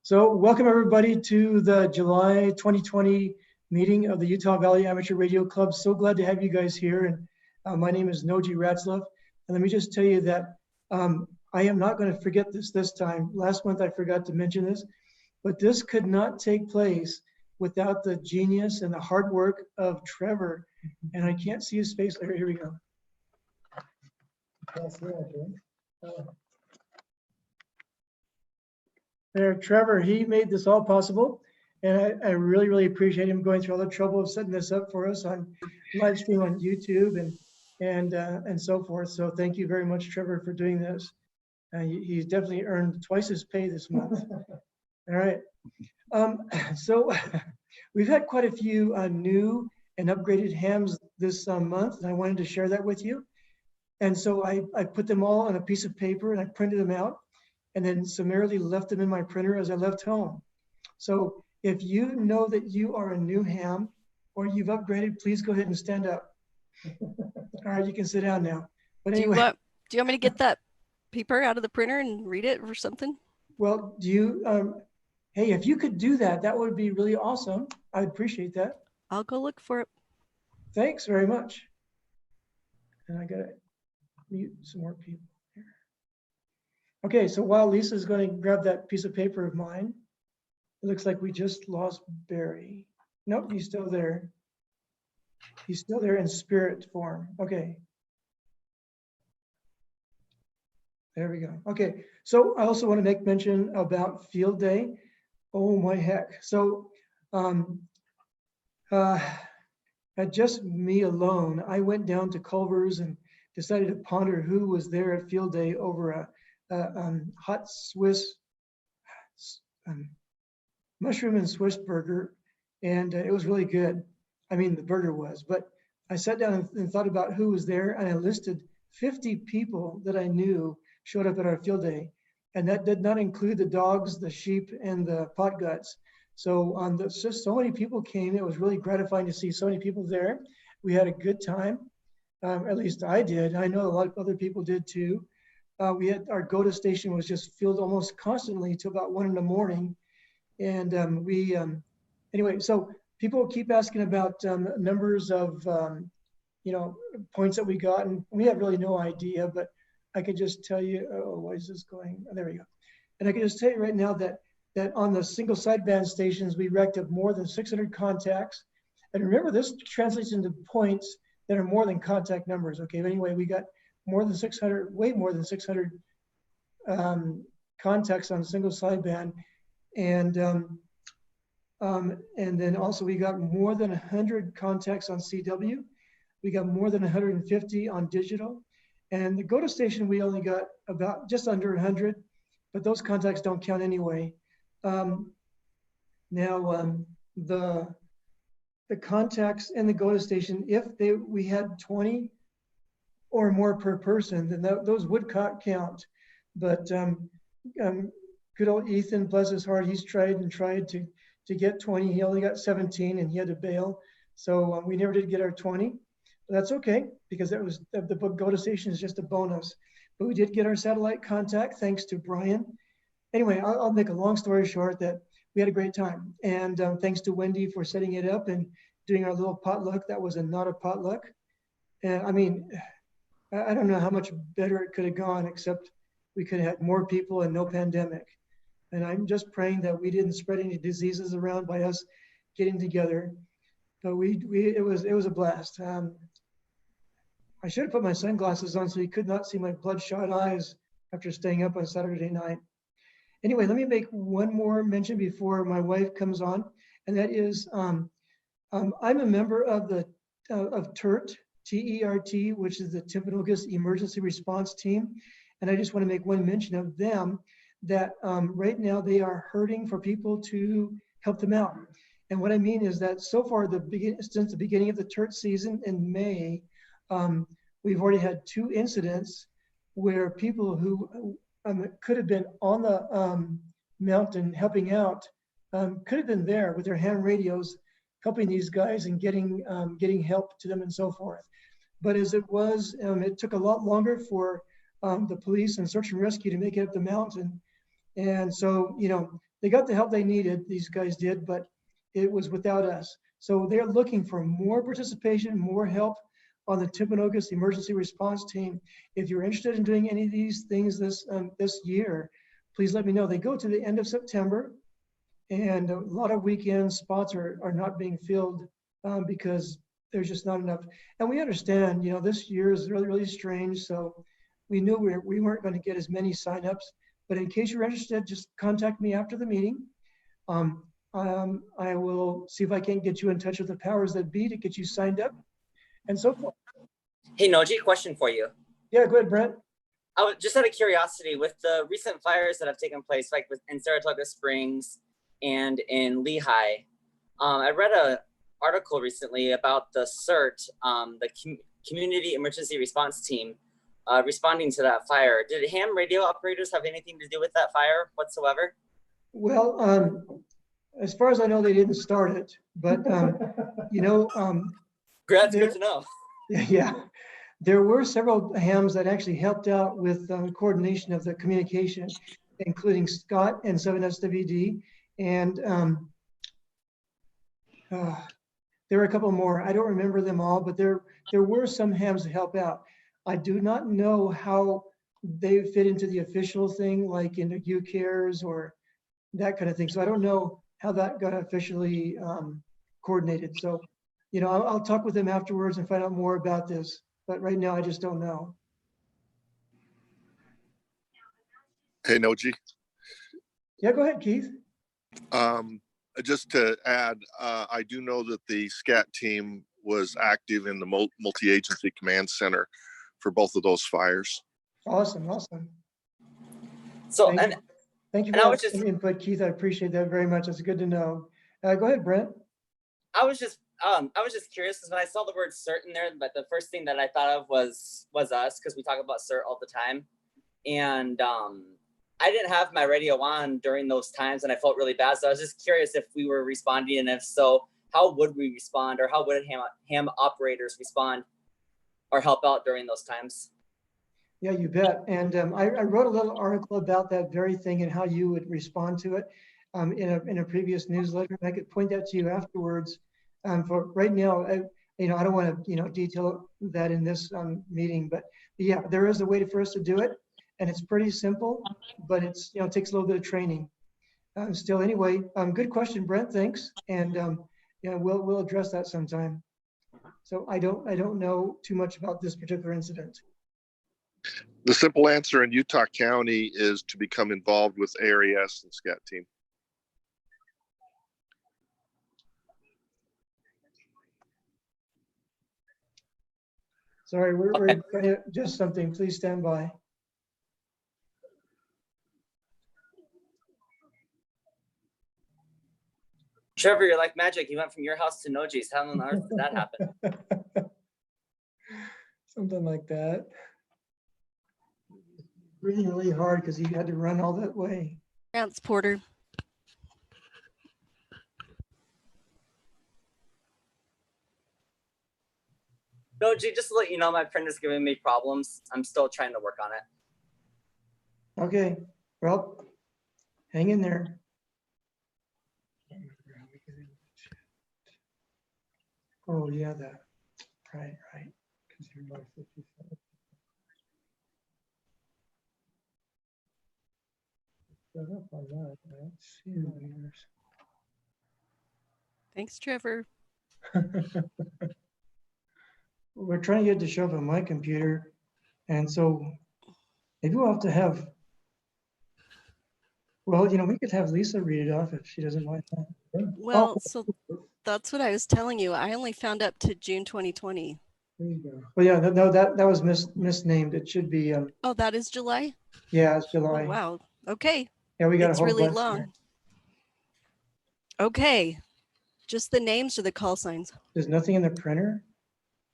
So welcome everybody to the July 2020 meeting of the Utah Valley Amateur Radio Club. So glad to have you guys here. And my name is Noji Ratzlaff. And let me just tell you that I am not going to forget this time. Last month I forgot to mention this, but this could not take place without the genius and the hard work of Trevor. And I can't see his face there. Here we go. There, Trevor, he made this all possible. And I really, really appreciate him going through all the trouble of setting this up for us on live stream on YouTube and so forth. So thank you very much, Trevor, for doing this. He's definitely earned twice his pay this month. All right. So we've had quite a few new and upgraded hams this month, and I wanted to share that with you. And so I put them all on a piece of paper and I printed them out and then summarily left them in my printer as I left home. So if you know that you are a new ham or you've upgraded, please go ahead and stand up. All right, you can sit down now. But anyway. Do you want me to get that paper out of the printer and read it or something? Well, do you, hey, if you could do that, that would be really awesome. I'd appreciate that. I'll go look for it. Thanks very much. And I gotta mute some more people here. Okay, so while Lisa's going to grab that piece of paper of mine, it looks like we just lost Barry. Nope, he's still there. He's still there in spirit form. Okay. There we go. Okay, so I also want to make mention about field day. Oh my heck. So at just me alone, I went down to Culver's and decided to ponder who was there at field day over a hot Swiss mushroom and Swiss burger. And it was really good. I mean, the burger was, but I sat down and thought about who was there, and I listed 50 people that I knew showed up at our field day. And that did not include the dogs, the sheep, and the pot guts. So just so many people came. It was really gratifying to see so many people there. We had a good time. At least I did. I know a lot of other people did too. We had our go-to station was just filled almost constantly to about 1 in the morning. And anyway, so people keep asking about numbers of, points that we got. And we have really no idea, but I could just tell you, oh, why is this going? Oh, there we go. And I can just tell you right now that on the single sideband stations, we racked up more than 600 contacts. And remember, this translates into points that are more than contact numbers. Okay, but anyway, we got more than 600, way more than 600 contacts on single sideband. And then also we got more than 100 contacts on CW. We got more than 150 on digital. And the go-to station, we only got about just under 100, but those contacts don't count anyway. The contacts in the go-to station, if we had 20 or more per person, then those would count. But good old Ethan, bless his heart, he's tried to get 20. He only got 17 and he had to bail. So we never did get our 20. But that's okay, because that was the go-to station is just a bonus. But we did get our satellite contact thanks to Brian. Anyway, I'll make a long story short that we had a great time. And thanks to Wendy for setting it up and doing our little potluck. That was not a potluck. And I mean, I don't know how much better it could have gone, except we could have had more people and no pandemic. And I'm just praying that we didn't spread any diseases around by us getting together. But it was a blast. I should have put my sunglasses on so you could not see my bloodshot eyes after staying up on Saturday night. Anyway, let me make one more mention before my wife comes on, and that is I'm a member of the TERT, T-E-R-T, which is the Timpanogos Emergency Response Team, and I just want to make one mention of them that right now they are hurting for people to help them out. And what I mean is that so far, since the beginning of the TERT season in May, we've already had 2 incidents where people who could have been on the mountain helping out could have been there with their ham radios helping these guys and getting help to them and so forth. But as it was, it took a lot longer for the police and search and rescue to make it up the mountain. And so, they got the help they needed, these guys did, but it was without us. So they're looking for more participation, more help on the Timpanogos Emergency Response Team. If you're interested in doing any of these things this year, please let me know. They go to the end of September, and a lot of weekend spots are not being filled because there's just not enough. And we understand, this year is really, really strange. So we knew we weren't going to get as many signups. But in case you're interested, just contact me after the meeting. I will see if I can get you in touch with the powers that be to get you signed up and so forth. Hey, Noji, question for you. Yeah, go ahead, Brent. I was just out of curiosity, with the recent fires that have taken place, like in Saratoga Springs and in Lehigh, I read an article recently about the CERT, the Community Emergency Response Team, responding to that fire. Did ham radio operators have anything to do with that fire whatsoever? Well, as far as I know, they didn't start it, but That's good to know. Yeah, there were several hams that actually helped out with coordination of the communication, including Scott and 7SWD, and there were a couple more. I don't remember them all, but there were some hams to help out. I do not know how they fit into the official thing, like in the UCARES or that kind of thing. So I don't know how that got officially coordinated. So, I'll talk with them afterwards and find out more about this. But right now, I just don't know. Hey, Noji. Yeah, go ahead, Keith. Just to add, I do know that the SCAT team was active in the multi-agency command center for both of those fires. Awesome. So, thank you for the input, Keith. I appreciate that very much. It's good to know. Go ahead, Brent. I was just curious, because when I saw the word CERT in there, but the first thing that I thought of was us, because we talk about CERT all the time. And I didn't have my radio on during those times, and I felt really bad. So I was just curious if we were responding, and if so, how would we respond, or how would ham operators respond or help out during those times? Yeah, you bet. And I wrote a little article about that very thing and how you would respond to it in a previous newsletter. And I could point that to you afterwards. For right now, I don't want to detail that in this meeting, but yeah, there is a way for us to do it, and it's pretty simple, but it's it takes a little bit of training. Still, anyway, good question, Brent. Thanks, and we'll address that sometime. So I don't know too much about this particular incident. The simple answer in Utah County is to become involved with ARES and SCAT team. Sorry, we're going to adjust something. Please stand by. Trevor, you're like magic. You went from your house to Noji's. How on earth did that happen? Something like that. Really, really hard because he had to run all that way. Transporter. Noji, just to let you know, my printer's giving me problems. I'm still trying to work on it. Okay, well, hang in there. Oh yeah, that. Right. Shut up on that. I don't see it. Thanks, Trevor. We're trying to get it to show up on my computer, and so maybe we'll have to have. Well, we could have Lisa read it off if she doesn't mind that. Well, so that's what I was telling you. I only found up to June 2020. There you go. Well, yeah, no, that was misnamed. It should be. Oh, that is July? Yeah, it's July. Oh, wow. Okay. Yeah, we got it's a whole really bunch long. there. Okay. Just the names or the call signs? There's nothing in the printer?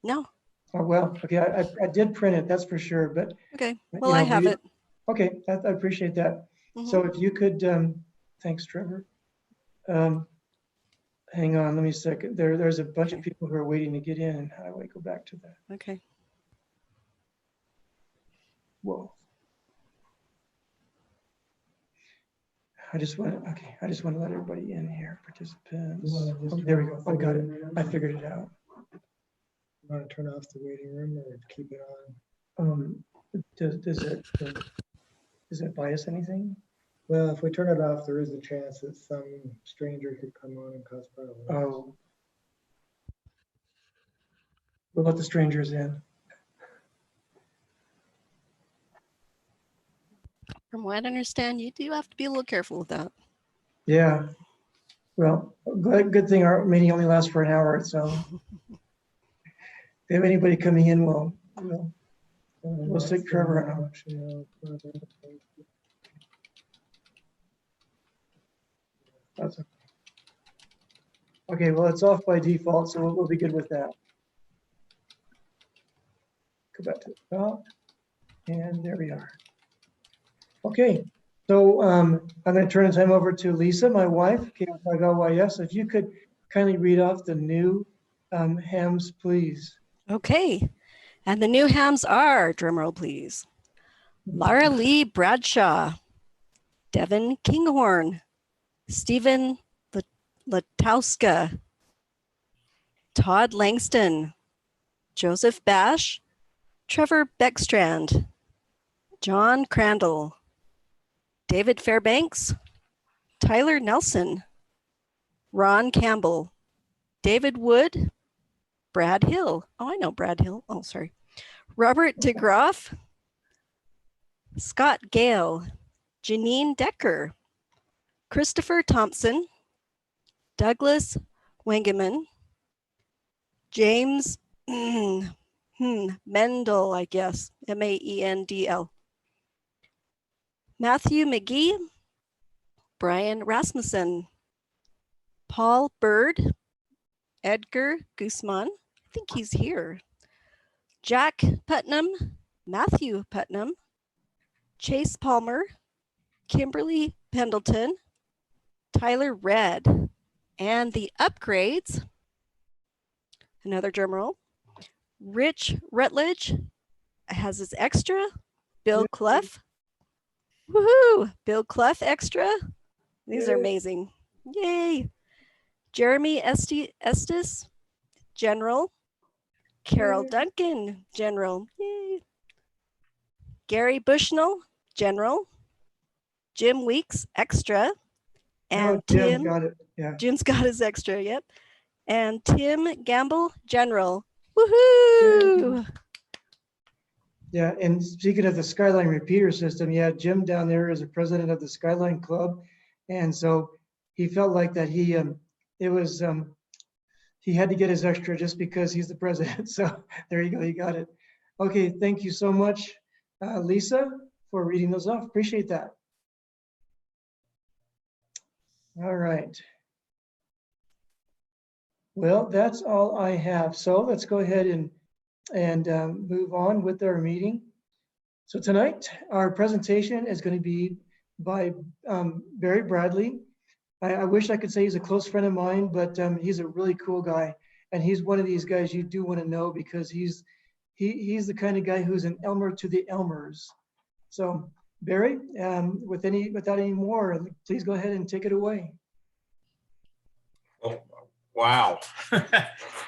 No. Oh, well, okay, I did print it, that's for sure, but. Okay, well, I have it. Okay, I appreciate that. So if you could, thanks, Trevor. Hang on, let me a second. There's a bunch of people who are waiting to get in. How do I go back to that? Okay. Whoa. I just want to let everybody in here, participants. Oh, there we go. I got it. I figured it out. You want to turn off the waiting room or keep it on? Does it bias anything? Well, if we turn it off, there is a chance that some stranger could come on and cause problems. Oh. We'll let the strangers in. From what I understand, you do have to be a little careful with that. Yeah. Well, good thing our meeting only lasts for an hour, so if we have anybody coming in, we'll stick Trevor around. That's okay. Well, it's off by default, so we'll be good with that. Go back to the top, and there we are. Okay, so I'm going to turn the time over to Lisa, my wife, KFIGYS. If you could kindly read off the new hams, please. Okay, and the new hams are, drumroll please, Lara Lee Bradshaw, Devin Kinghorn, Stephen Latowska, Todd Langston, Joseph Bash, Trevor Beckstrand, John Crandall, David Fairbanks, Tyler Nelson, Ron Campbell, David Wood, Brad Hill. Oh, I know Brad Hill. Oh, sorry. Robert DeGroff, Scott Gale, Janine Decker, Christopher Thompson, Douglas Wengeman, James Mendel, I guess, Maendl, Matthew McGee, Brian Rasmussen, Paul Bird, Edgar Guzman, I think he's here, Jack Putnam, Matthew Putnam, Chase Palmer, Kimberly Pendleton, Tyler Red, and the upgrades, another drum roll, Rich Rutledge has his extra, Bill Clough, woohoo, Bill Clough extra, these are amazing, yay, Jeremy Estes, General, Carol Duncan, General, yay, Gary Bushnell, General, Jim Weeks, extra, and Jim Tim, got it. Yeah. Jim's got his extra, yep, and Tim Gamble, General, woohoo! Yeah, and speaking of the Skyline Repeater System, yeah, Jim down there is a president of the Skyline Club, and so he felt like that he had to get his extra just because he's the president. So there you go, you got it. Okay, thank you so much, Lisa, for reading those off. Appreciate that. All right. Well, that's all I have. So let's go ahead and move on with our meeting. So tonight, our presentation is going to be by Barry Bradley. I wish I could say he's a close friend of mine, but he's a really cool guy. And he's one of these guys you do want to know because he's the kind of guy who's an Elmer to the Elmers. So Barry, without any more, please go ahead and take it away. Oh, wow. All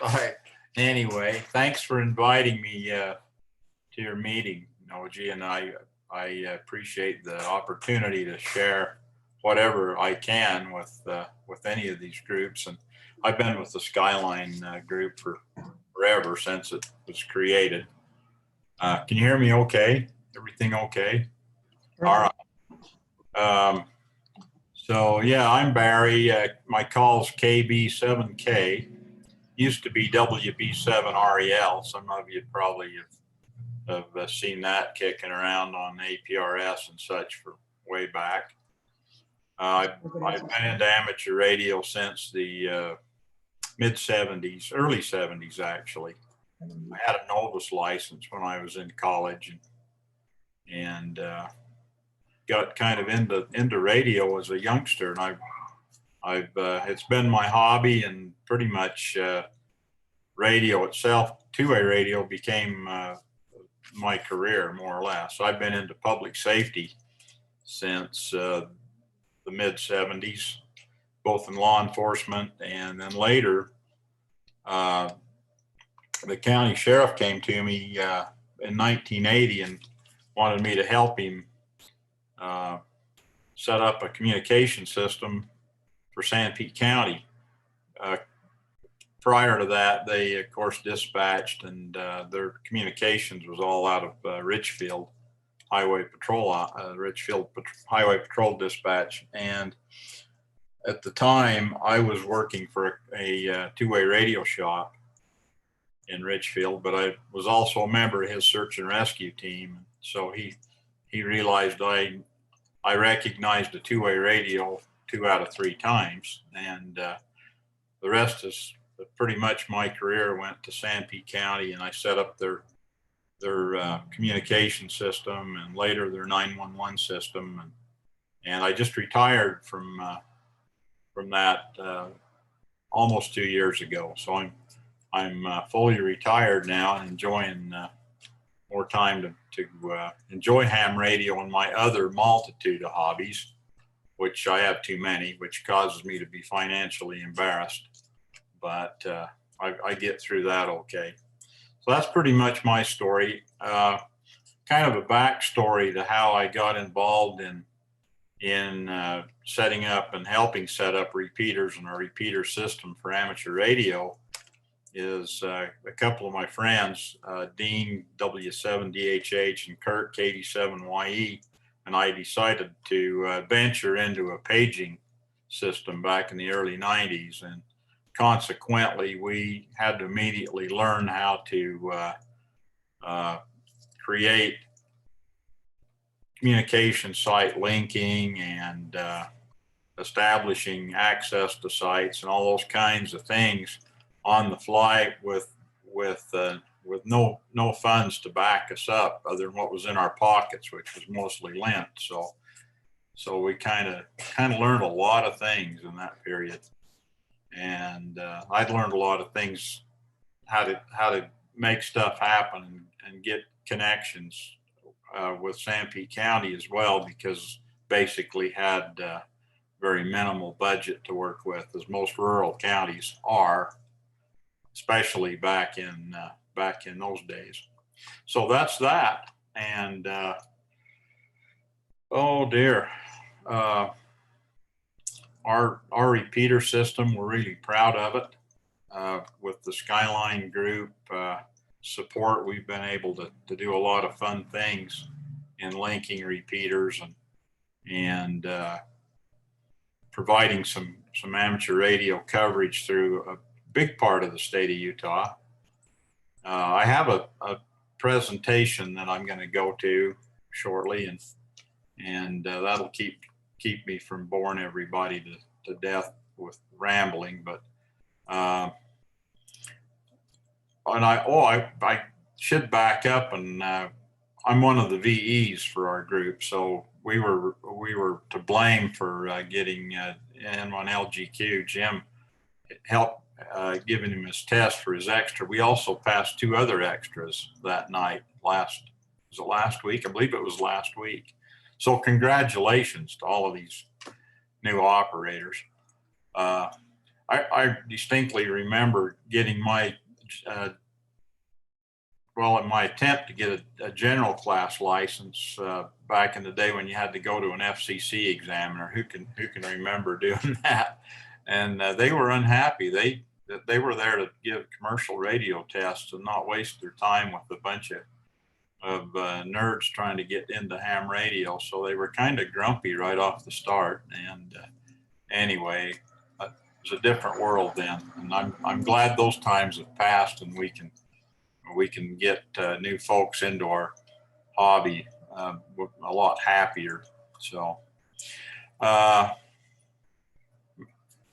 right. Anyway, thanks for inviting me to your meeting, Noji, and I appreciate the opportunity to share whatever I can with any of these groups. And I've been with the Skyline group for forever since it was created. Can you hear me okay? Everything okay? All right. So yeah, I'm Barry. My call's KB7K. Used to be WB7REL. Some of you probably have seen that kicking around on APRS and such for way back. I've been into amateur radio since the mid 70s, early 70s actually. I had a Novus license when I was in college and got kind of into radio as a youngster, and I've it's been my hobby, and pretty much radio itself, two-way radio, became my career more or less. So I've been into public safety since the the mid 70s, both in law enforcement, and then later, the county sheriff came to me in 1980 and wanted me to help him set up a communication system for Sanpete County. Prior to that, they of course dispatched, and their communications was all out of Richfield Highway Patrol, Highway Patrol Dispatch. And at the time, I was working for a two-way radio shop in Richfield, but I was also a member of his search and rescue team. So he realized I recognized a two-way radio 2 out of 3 times, and the rest is pretty much my career went to Sanpete County, and I set up their communication system, and later their 911 system, and I just retired from that almost 2 years ago. So I'm fully retired now and enjoying more time to enjoy ham radio and my other multitude of hobbies, which I have too many, which causes me to be financially embarrassed. But I get through that okay. So that's pretty much my story. Kind of a backstory to how I got involved in setting up and helping set up repeaters and a repeater system for amateur radio is a couple of my friends, Dean W7DHH and Kurt KD7YE, and I decided to venture into a paging system back in the early 90s. And consequently, we had to immediately learn how to create communication site linking and establishing access to sites and all those kinds of things on the fly with no funds to back us up other than what was in our pockets, which was mostly lint. So we kind of learned a lot of things in that period. And I'd learned a lot of things, how to make stuff happen and get connections with Sanpete County as well, because basically had very minimal budget to work with, as most rural counties are, especially back in those days. So that's that. And oh dear. Our repeater system, we're really proud of it. With the Skyline group support, we've been able to do a lot of fun things in linking repeaters and providing some amateur radio coverage through a big part of the state of Utah. I have a presentation that I'm going to go to shortly, and that'll keep me from boring everybody to death with rambling. But and I should back up, and I'm one of the VEs for our group, so we were to blame for getting N1LGQ. Jim helped giving him his test for his extra. We also passed 2 other extras that night. Was it last week? I believe it was last week. So congratulations to all of these new operators. I distinctly remember getting my, in my attempt to get a general class license back in the day when you had to go to an FCC examiner. Who can remember doing that? And they were unhappy. They were there to give commercial radio tests and not waste their time with a bunch of nerds trying to get into ham radio. So they were kind of grumpy right off the start. And anyway, it was a different world then. And I'm glad those times have passed, and we can get new folks into our hobby a lot happier. So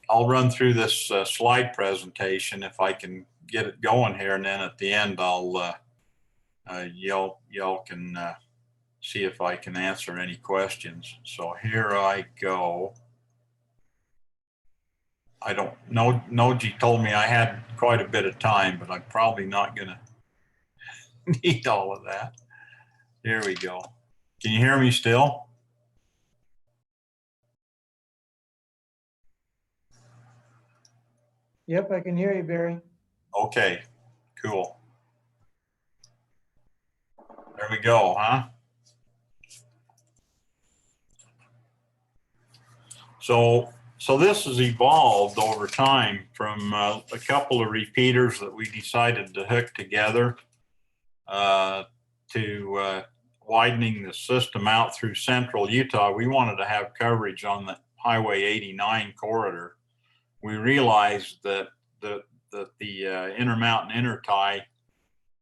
I'll run through this slide presentation if I can get it going here, and then at the end I'll y'all can see if I can answer any questions. So here I go. I don't know. Noji told me I had quite a bit of time, but I'm probably not gonna need all of that. Here we go. Can you hear me still? Yep, I can hear you, Barry. Okay, cool. There we go, huh? So this has evolved over time from a couple of repeaters that we decided to hook together to widening the system out through central Utah. We wanted to have coverage on the Highway 89 corridor. We realized that the Intermountain Intertie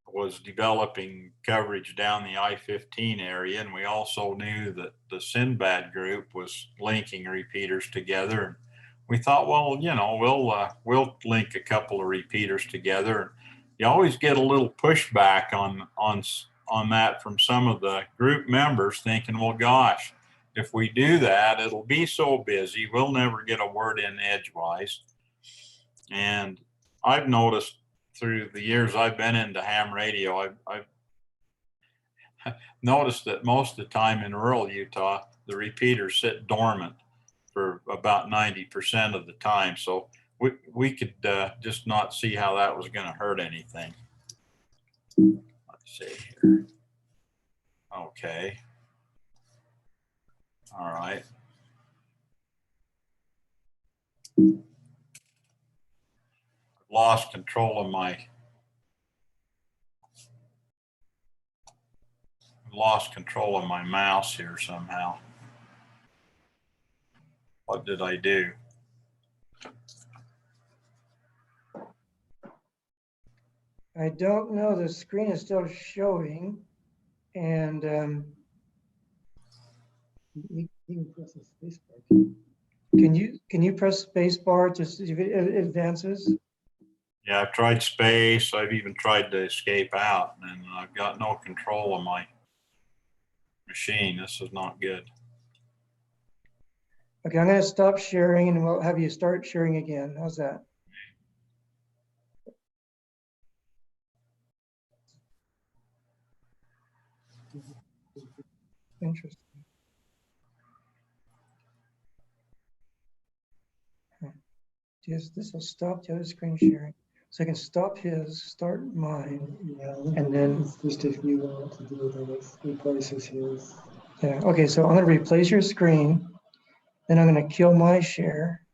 was developing coverage down the I-15 area, and we also knew that the Sinbad group was linking repeaters together. We thought, well, you know, we'll link a couple of repeaters together. You always get a little pushback on that from some of the group members, thinking, well, gosh, if we do that, it'll be so busy, we'll never get a word in edgewise. And I've noticed through the years I've been into ham radio, I've noticed that most of the time in rural Utah, the repeaters sit dormant for about 90% of the time. So we could just not see how that was going to hurt anything. Let's see here. Okay. All right. Lost control of my mouse here somehow. What did I do? I don't know. The screen is still showing, and You can press the space bar. can you press space bar to see if it advances? Yeah, I've tried space. I've even tried to escape out, and I've got no control of my machine. This is not good. Okay, I'm going to stop sharing, and we'll have you start sharing again. How's that? Interesting. Yes, this will stop the other screen sharing. So I can stop his, start mine. Yeah, And then- it's just if you want to do it, it replaces his. Yeah, okay, so I'm going to replace your screen. Then I'm going to kill my share.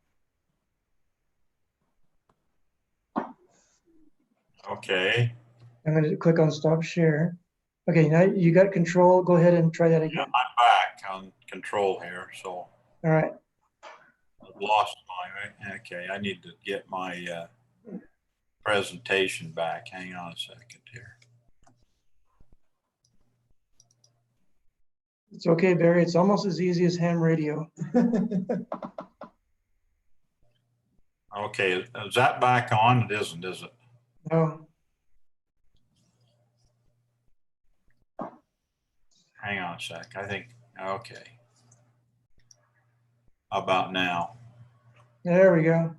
Okay. I'm going to click on stop share. Okay, now you got control. Go ahead and try that Yeah, again. I'm back on control here. So All right. I've lost my, okay, I need to get my presentation back. Hang on a second here. It's okay, Barry. It's almost as easy as ham radio. Okay, is that back on? It isn't, is it? No. Hang on a sec. I think, okay. How about now? There we go.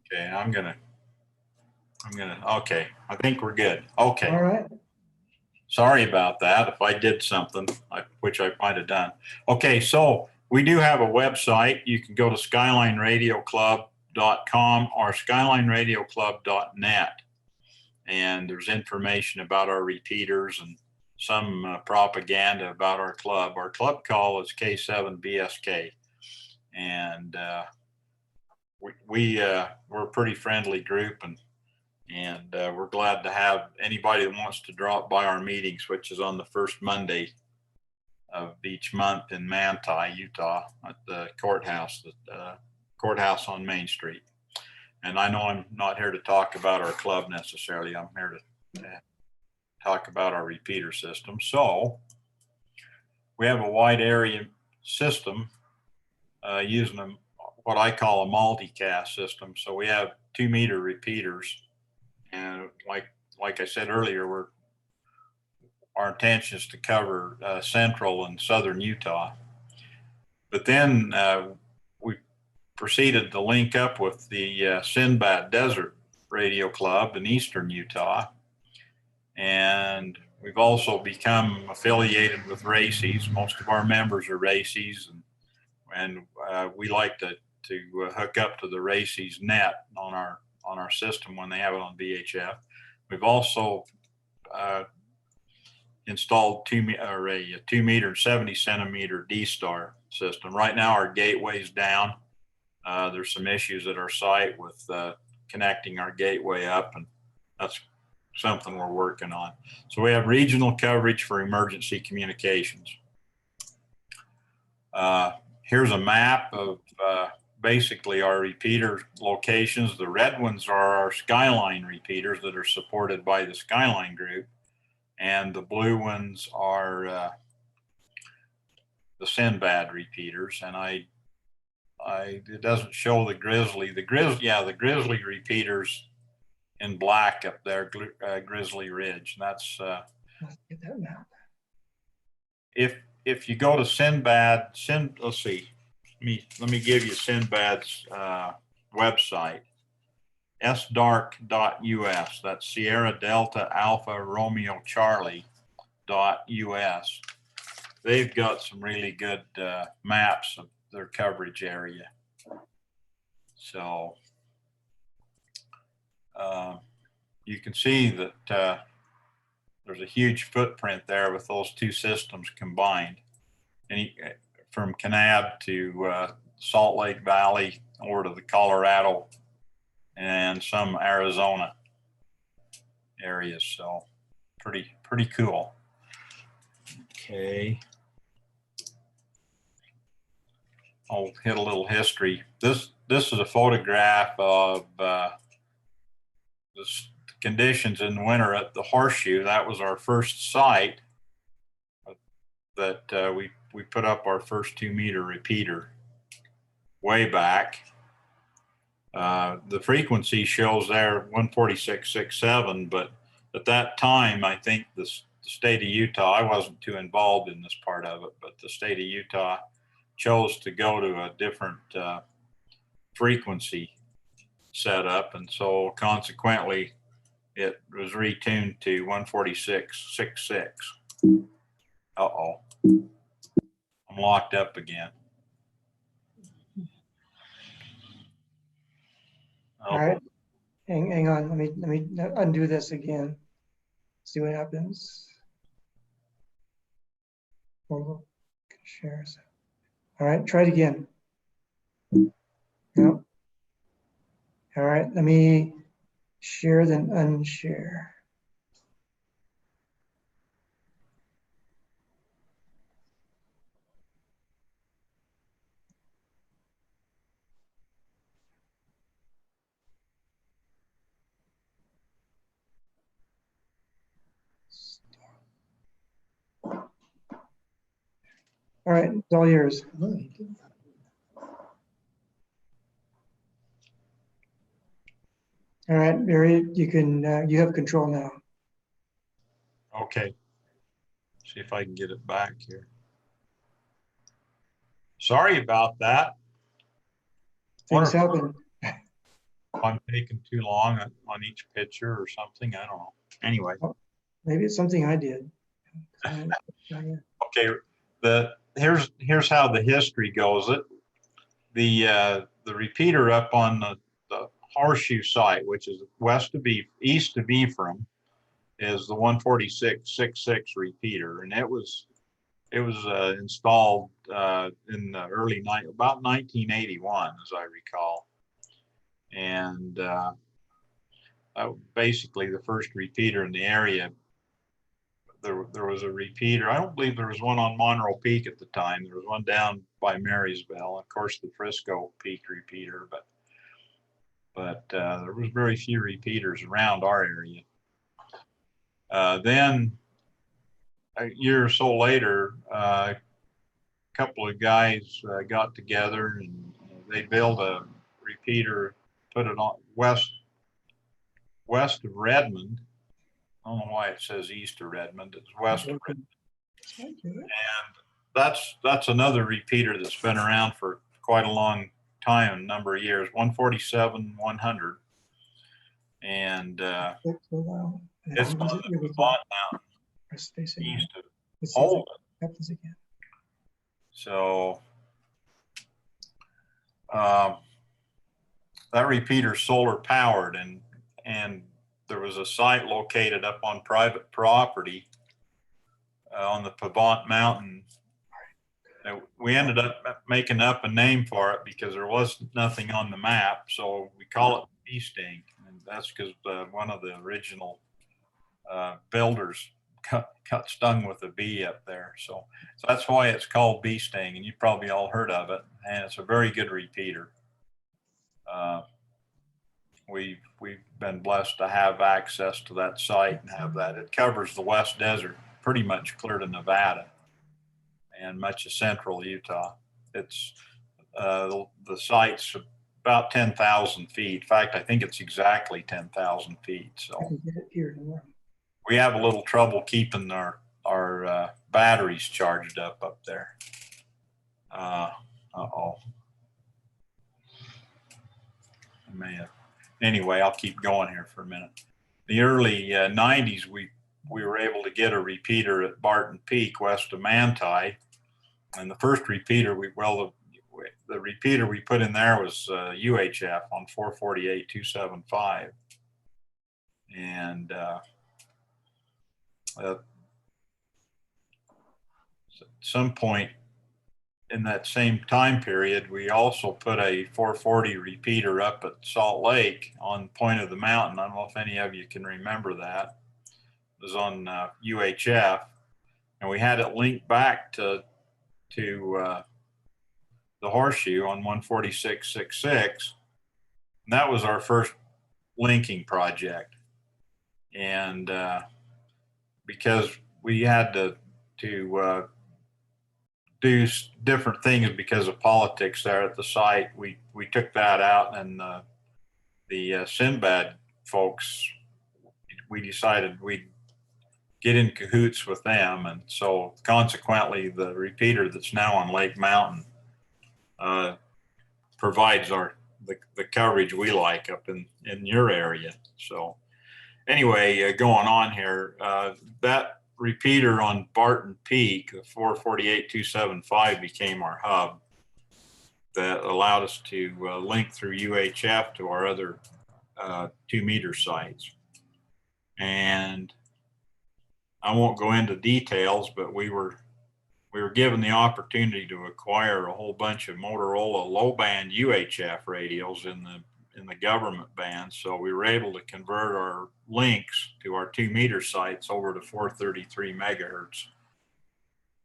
Okay, I'm gonna, okay, I think we're good. Okay. All right. Sorry about that if I did something, which I might have done. Okay, so we do have a website. You can go to skylineradioclub.com or skylineradioclub.net. And there's information about our repeaters and some propaganda about our club. Our club call is K7BSK. And we're a pretty friendly group, and we're glad to have anybody that wants to drop by our meetings, which is on the first Monday of each month in Manti, Utah, at the courthouse, courthouse on Main Street. And I know I'm not here to talk about our club necessarily. I'm here to talk about our repeater system. So we have a wide area system using what I call a multicast system. So we have 2-meter repeaters. And like I said earlier, our intention is to cover central and southern Utah. But then we proceeded to link up with the Sinbad Desert Radio Club in eastern Utah. And we've also become affiliated with Racies. Most of our members are Racies, and we like to to hook up to the RACES net on our system when they have it on VHF. We've also installed a 2 meter 70 centimeter D-Star system. Right now our gateway's down. There's some issues at our site with connecting our gateway up, and that's something we're working on. So we have regional coverage for emergency communications. Here's a map of basically our repeater locations. The red ones are our Skyline repeaters that are supported by the Skyline group, and the blue ones are the Sinbad repeaters. And it doesn't show the Grizzly. The Grizzly repeaters in black up there, Grizzly Ridge. And that's Let's get that map. if you go to Sinbad, let's see, let me give you Sinbad's website, sdark.us. That's Sierra Delta Alpha Romeo Charlie.us. They've got some really good maps of their coverage area. So you can see that there's a huge footprint there with those two systems combined. And from Kanab to Salt Lake Valley over to the Colorado and some Arizona areas. So pretty cool. Okay. I'll hit a little history. This is a photograph of the conditions in the winter at the Horseshoe. That was our first site that we put up our first 2 meter repeater way back. The frequency shows there 146.67, but at that time, I think the state of Utah, I wasn't too involved in this part of it, but the state of Utah chose to go to a different frequency setup, and so consequently it was retuned to 146.66. Uh-oh, I'm locked up again. All right, hang on. Let me undo this again. See what happens. Share. All right, try it again. Yep. All right, let me share then unshare. All right, it's all yours. All right, Barry, you can you have control now. Okay, see if I can get it back here. Sorry about that. Things happen. I'm taking too long on each picture or something. I don't know. Anyway. Maybe it's something I did. Okay, here's how the history goes. The repeater up on the Horseshoe site, which is east of Ephraim, is the 146.66 repeater, and it was installed in the early about 1981, as I recall, and basically the first repeater in the area. There was a repeater. I don't believe there was one on Monroe Peak at the time. There was one down by Marysville, of course, the Frisco Peak repeater, but there was very few repeaters around our area. Then a year or so later, a couple of guys got together and they built a repeater, put it on west of Redmond. I don't know why it says east of Redmond. It's west of Redmond. And that's another repeater that's been around for quite a long time, a number of years, 147-100. And it's on the Vaughn Mountain, east of Holden. So that repeater's solar powered, and there was a site located up on private property on the Pavant Mountain. We ended up making up a name for it because there was nothing on the map, so we call it Bee Sting, and that's because one of the original builders got stung with a bee up there. So that's why it's called Bee Sting, and you probably all heard of it, and it's a very good repeater. We've been blessed to have access to that site and have that. It covers the West Desert, pretty much clear to Nevada and much of central Utah. It's the site's about 10,000 feet. In fact, I think it's exactly 10,000 feet. So I can get it here tomorrow. we have a little trouble keeping our batteries charged up there. Uh-oh. Anyway, I'll keep going here for a minute. The early 90s, we were able to get a repeater at Barton Peak west of Manti. And the first repeater, the repeater we put in there was UHF on 448-275. And at some point in that same time period, we also put a 440 repeater up at Salt Lake on point of the mountain. I don't know if any of you can remember that. It was on UHF, and we had it linked back to the Horseshoe on 146.66. And that was our first linking project. And because we had to do different things because of politics there at the site, we took that out, and the Sinbad folks, we decided we'd get in cahoots with them. And so consequently, the repeater that's now on Lake Mountain provides the coverage we like up in your area. So anyway, going on here, that repeater on Barton Peak, the 448-275, became our hub that allowed us to link through UHF to our other 2-meter sites. And I won't go into details, but we were given the opportunity to acquire a whole bunch of Motorola low-band UHF radios in the government band. So we were able to convert our links to our 2-meter sites over to 433 megahertz,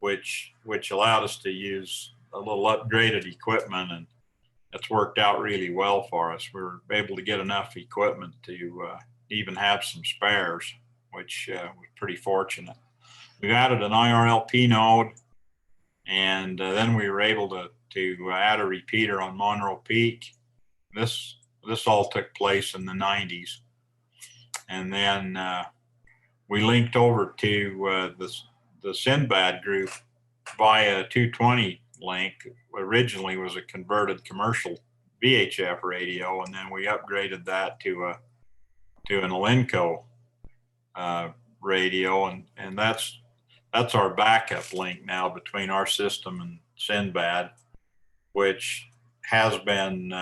which allowed us to use a little upgraded equipment, and it's worked out really well for us. We were able to get enough equipment to even have some spares, which was pretty fortunate. We've added an IRLP node, and then we were able to add a repeater on Monroe Peak. This all took place in the 90s. And then we linked over to the Sinbad group via a 220 link. Originally was a converted commercial VHF radio, and then we upgraded that to an Alinco radio, and that's our backup link now between our system and Sinbad, which has been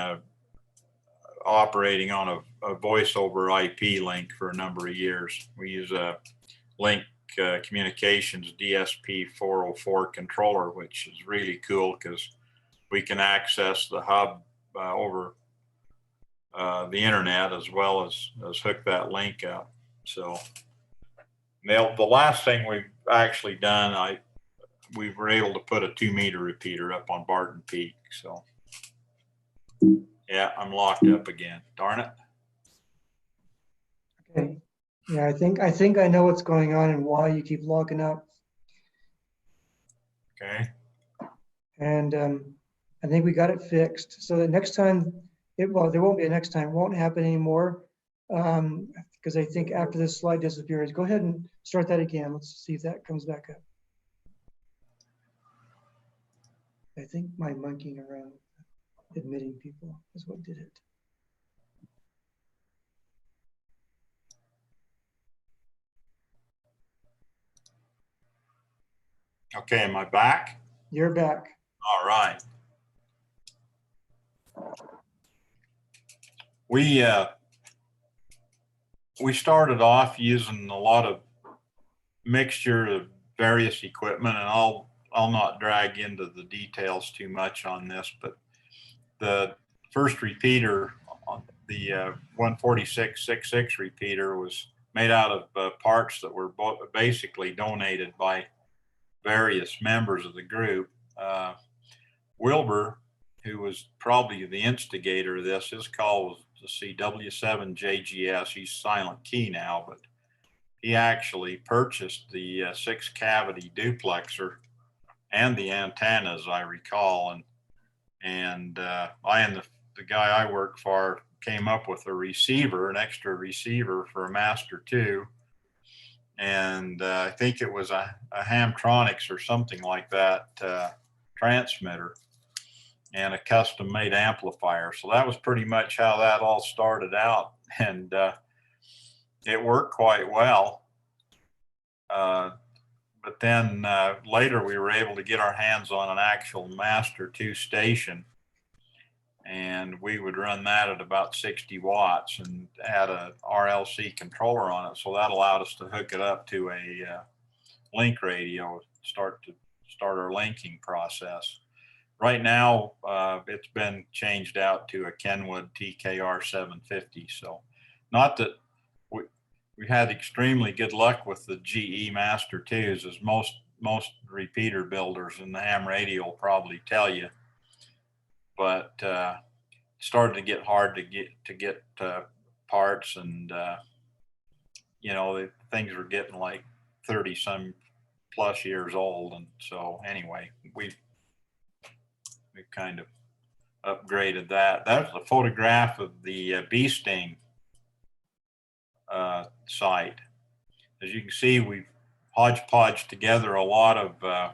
operating on a voice over IP link for a number of years. We use a Link Communications DSP 404 controller, which is really cool because we can access the hub over the internet as well as hook that link up. So the last thing we've actually done, we were able to put a 2-meter repeater up on Barton Peak. So yeah, I'm locked up again. Darn it. Okay. Yeah, I think I know what's going on and why you keep locking up. Okay. And I think we got it fixed. So that next time, there won't be a next time, won't happen anymore. Because I think after this slide disappears, go ahead and start that again. Let's see if that comes back up. I think my monkeying around admitting people is what did it. Okay, am I back? You're back. All right. we started off using a lot of mixture of various equipment, and I'll not drag into the details too much on this, but the first repeater, the 146.66 repeater, was made out of parts that were basically donated by various members of the group. Wilbur, who was probably the instigator of this, his call was to see W7JGS. He's silent key now, but he actually purchased the 6-cavity duplexer and the antenna, as I recall. And I and the guy I work for came up with a receiver, an extra receiver for a Master 2. And I think it was a Hamtronics or something like that transmitter, and a custom made amplifier. So that was pretty much how that all started out. And it worked quite well. But then later we were able to get our hands on an actual Master 2 station, and we would run that at about 60 watts and add a RLC controller on it. So that allowed us to hook it up to a link radio, start our linking process. Right now, it's been changed out to a Kenwood TKR 750. So not that we had extremely good luck with the GE Master 2s, as most repeater builders in the ham radio will probably tell you. But it started to get hard to get parts, and you know, the things were getting like 30 some plus years old. And so anyway, we've kind of upgraded that. That was a photograph of the bee sting site. As you can see, we've hodgepodged together a lot of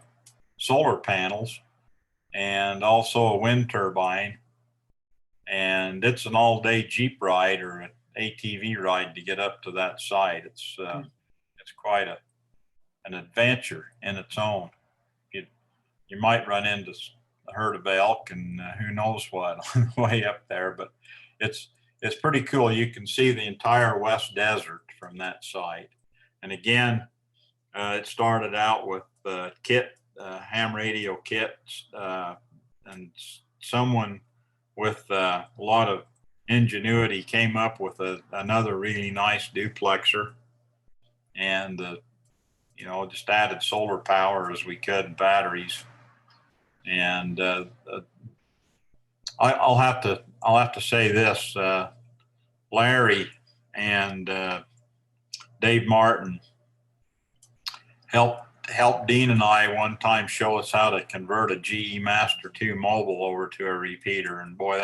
solar panels and also a wind turbine. And it's an all-day Jeep ride or an ATV ride to get up to that site. It's quite an adventure in its own. You might run into a herd of elk and who knows what on the way up there, but it's pretty cool. You can see the entire West Desert from that site. And again, it started out with ham radio kits, and someone with a lot of ingenuity came up with another really nice duplexer, and you know, just added solar power as we could, batteries. And I'll have to say this: Larry and Dave Martin helped Dean and I one time show us how to convert a GE Master 2 mobile over to a repeater, and boy,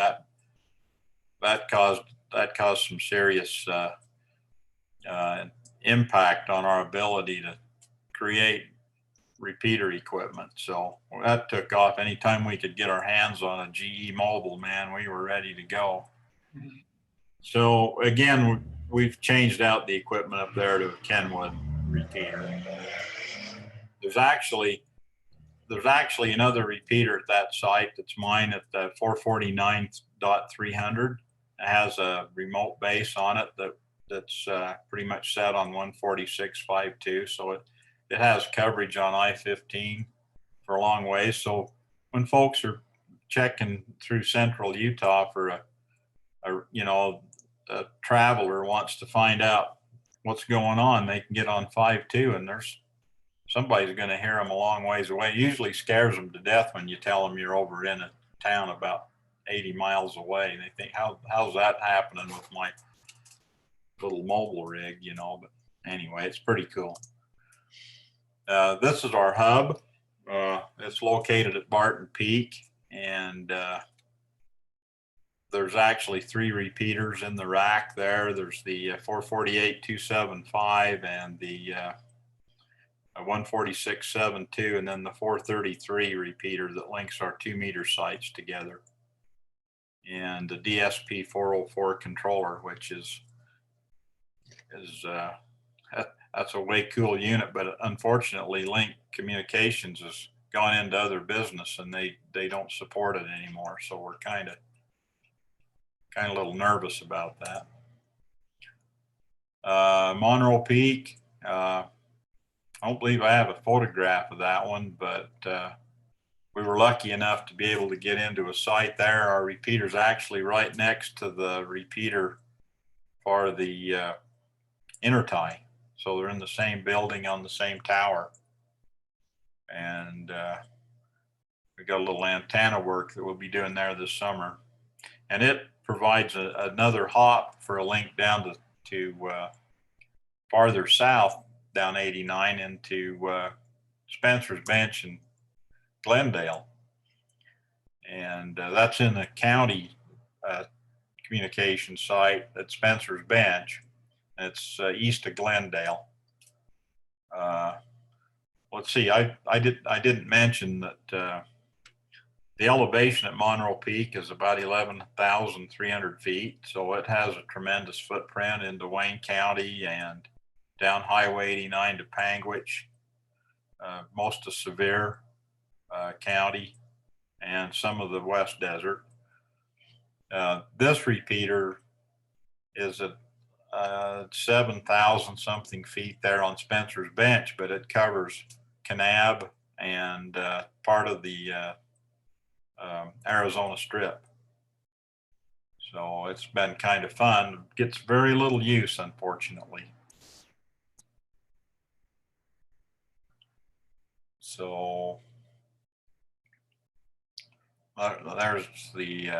that caused some serious impact on our ability to create repeater equipment. So that took off. Anytime we could get our hands on a GE mobile, man, we were ready to go. So again, we've changed out the equipment up there to a Kenwood repeater. There's actually another repeater at that site that's mine at the 449.300. It has a remote base on it that's pretty much set on 146.52. So it has coverage on I-15 for a long ways. So when folks are checking through central Utah for a traveler wants to find out what's going on, they can get on 5.2, and somebody's going to hear them a long ways away. It usually scares them to death when you tell them you're over in a town about 80 miles away. They think, how's that happening with my little mobile rig, you know? But anyway, it's pretty cool. This is our hub. It's located at Barton Peak, and there's actually 3 repeaters in the rack there. There's the 448.275 and the 146.72, and then the 433 repeater that links our 2-meter sites together, and the DSP 404 controller, which is that's a way cool unit, but unfortunately Link Communications has gone into other business and they don't support it anymore. So we're kind of kind of a little nervous about that. Monroe Peak, I don't believe I have a photograph of that one, but we were lucky enough to be able to get into a site there. Our repeater's actually right next to the repeater for the intertie. So they're in the same building on the same tower. And we got a little antenna work that we'll be doing there this summer. And it provides another hop for a link down to farther south down 89 into Spencer's Bench and Glendale. And that's in the county communication site at Spencer's Bench. It's east of Glendale. Let's see, I didn't mention that the elevation at Monroe Peak is about 11,300 feet. So it has a tremendous footprint into Wayne County and down Highway 89 to Panguitch, most of Sevier County, and some of the West Desert. This repeater is at 7,000 something feet there on Spencer's Bench, but it covers Kanab and part of the Arizona Strip. So it's been kind of fun. Gets very little use, unfortunately. So there's the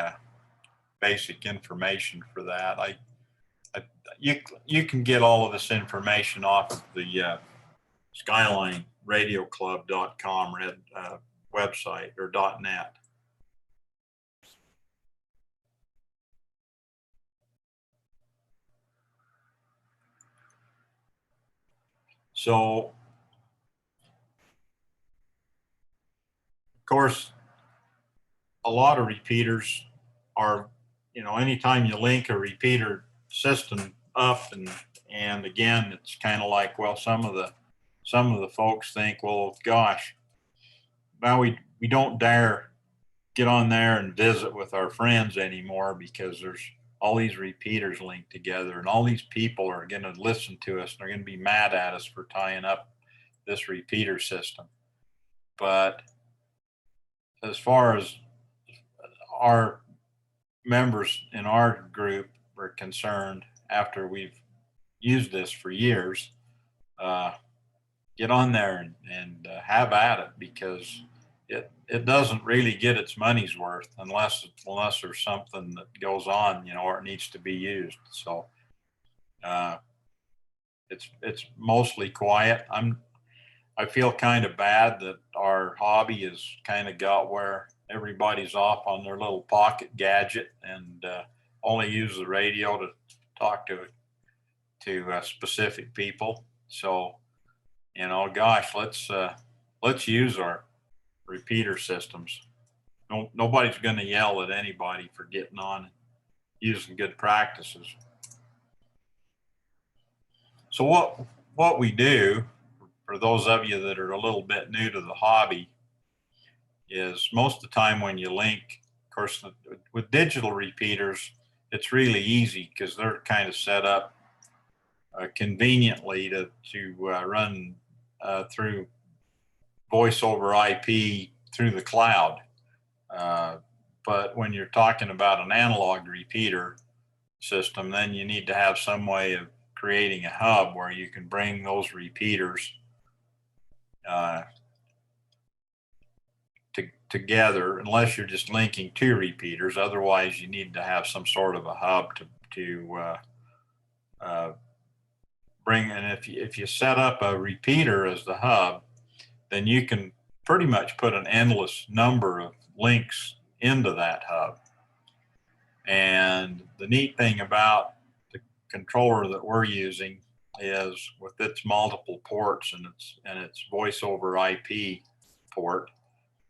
basic information for that. You can get all of this information off of the Skyline RadioClub.com website or .net. So, of course, a lot of repeaters are, anytime you link a repeater system up and again, it's kind of like, well, some of the folks think, well, gosh, now we don't dare get on there and visit with our friends anymore because there's all these repeaters linked together and all these people are going to listen to us and they're going to be mad at us for tying up this repeater system. But as far as our members in our group are concerned, after we've used this for years, get on there and have at it, because it doesn't really get its money's worth unless there's something that goes on, or it needs to be used. So it's mostly quiet. I feel kind of bad that our hobby has kind of got where everybody's off on their little pocket gadget and only use the radio to talk to specific people. So, gosh, let's use our repeater systems. Nobody's going to yell at anybody for getting on and using good practices. So what we do, for those of you that are a little bit new to the hobby, is most of the time when you link, of course, with digital repeaters, it's really easy because they're kind of set up conveniently to run through voice over IP through the cloud. But when you're talking about an analog repeater system, then you need to have some way of creating a hub where you can bring those repeaters together, unless you're just linking two repeaters. Otherwise, you need to have some sort of a hub to bring. And if you set up a repeater as the hub, then you can pretty much put an endless number of links into that hub. And the neat thing about the controller that we're using is, with its multiple ports and its voice over IP port,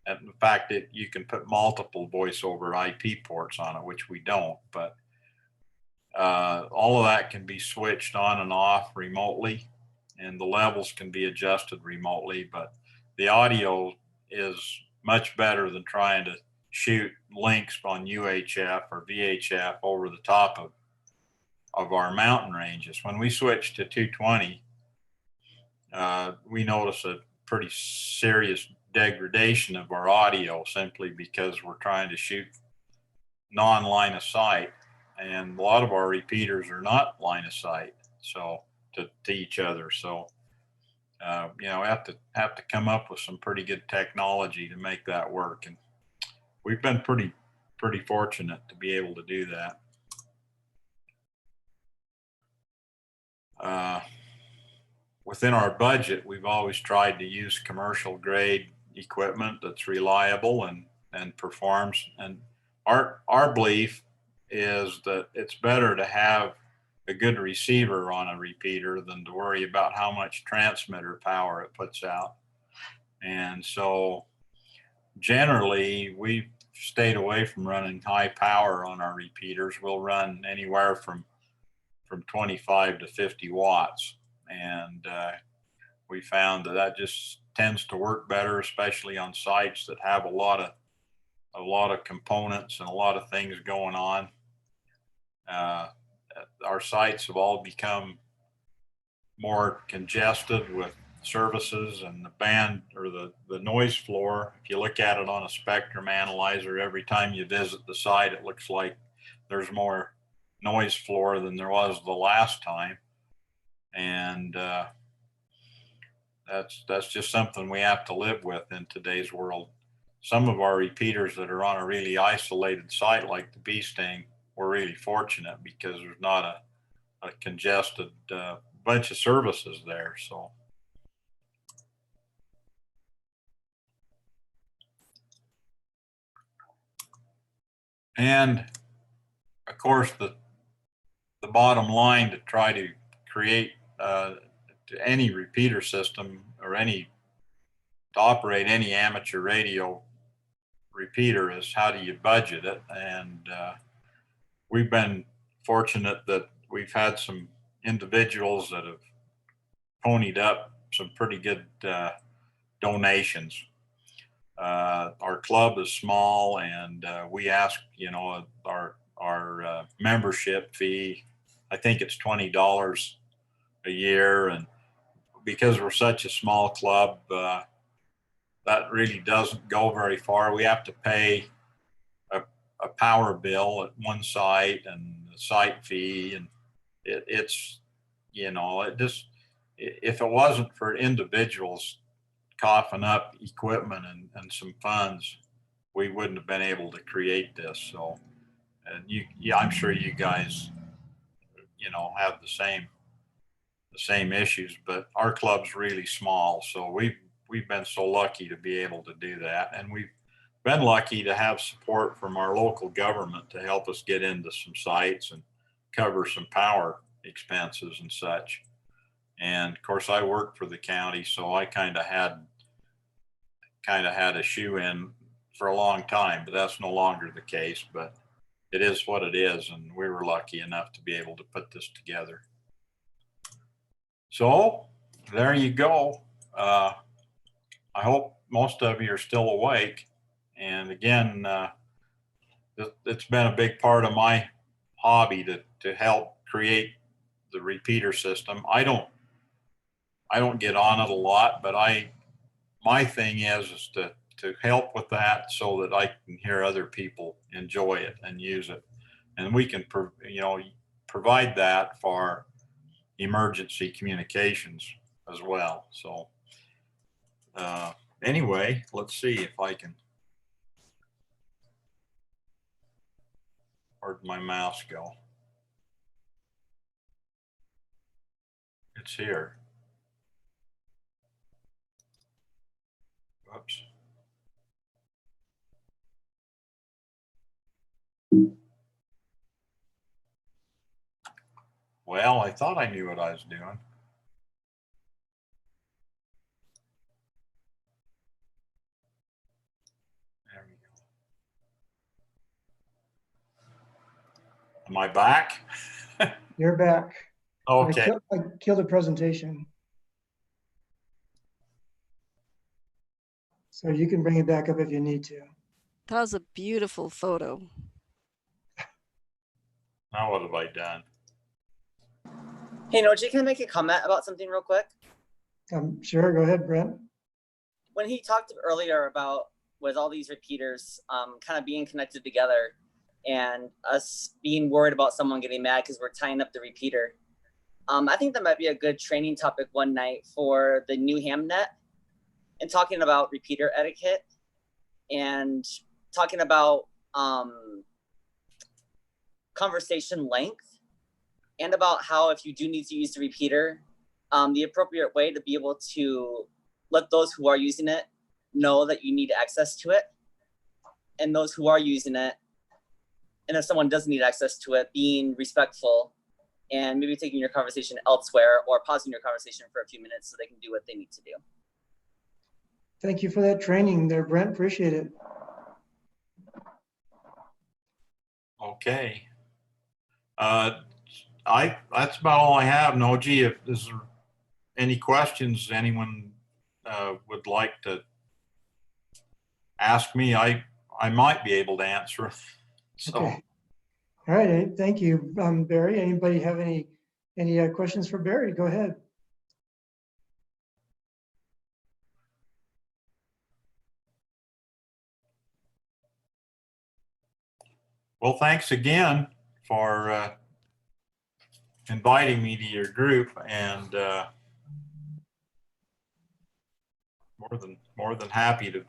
and in fact, you can put multiple voice over IP ports on it, which we don't, but all of that can be switched on and off remotely, and the levels can be adjusted remotely. But the audio is much better than trying to shoot links on UHF or VHF over the top of our mountain ranges. When we switched to 220, we noticed a pretty serious degradation of our audio simply because we're trying to shoot non-line of sight, and a lot of our repeaters are not line of sight, so to each other. So you know, have to come up with some pretty good technology to make that work, and we've been pretty fortunate to be able to do that. Within our budget, we've always tried to use commercial grade equipment that's reliable and performs. And our belief is that it's better to have a good receiver on a repeater than to worry about how much transmitter power it puts out. And so generally we've stayed away from running high power on our repeaters. We'll run anywhere from 25 to 50 watts. And we found that just tends to work better, especially on sites that have a lot of components and a lot of things going on. Our sites have all become more congested with services, and the band or the noise floor, if you look at it on a spectrum analyzer, every time you visit the site, it looks like there's more noise floor than there was the last time. And that's just something we have to live with in today's world. Some of our repeaters that are on a really isolated site like the Bee Sting, we're really fortunate because there's not a congested bunch of services there. So and of course the bottom line to try to create any repeater system or to operate any amateur radio repeater is how do you budget it. And we've been fortunate that we've had some individuals that have ponied up some pretty good donations. Our club is small, and we ask, you know, our membership fee, I think it's $20 a year. And because we're such a small club, that really doesn't go very far. We have to pay a power bill at one site and the site fee, and it's, you know, it just, if it wasn't for individuals coughing up equipment and some funds, we wouldn't have been able to create this. So, and I'm sure you guys, you know, have the same issues, but our club's really small. So we've been so lucky to be able to do that. And we've been lucky to have support from our local government to help us get into some sites and cover some power expenses and such. And of course I work for the county, so I kind of had a shoe in for a long time, but that's no longer the case. But it is what it is, and we were lucky enough to be able to put this together. So there you go. I hope most of you are still awake. And again, it's been a big part of my hobby to help create the repeater system. I don't get on it a lot, but my thing is to help with that so that I can hear other people enjoy it and use it. And we can, provide that for emergency communications as well. So anyway, let's see if I can, where'd my mouse go? It's here. Oops. Well, I thought I knew what I was doing. There we go. Am I back? You're back. Okay. I killed a presentation. So you can bring it back up if you need to. That was a beautiful photo. Now what have I done? Hey, Noji, can I make a comment about something real quick? Sure, go ahead, Brent. When he talked earlier about with all these repeaters kind of being connected together and us being worried about someone getting mad because we're tying up the repeater, I think that might be a good training topic one night for the new Hamnet, and talking about repeater etiquette and talking about conversation length, and about how if you do need to use the repeater, the appropriate way to be able to let those who are using it know that you need access to it, and those who are using it, and if someone doesn't need access to it, being respectful and maybe taking your conversation elsewhere or pausing your conversation for a few minutes so they can do what they need to do. Thank you for that training there, Brent. Appreciate it. Okay. That's about all I have. Noji, if there's any questions anyone would like to ask me, I might be able to answer. So. Okay. All right. Thank you, Barry. Anybody have any questions for Barry? Go ahead. Well, thanks again for inviting me to your group, and more than happy to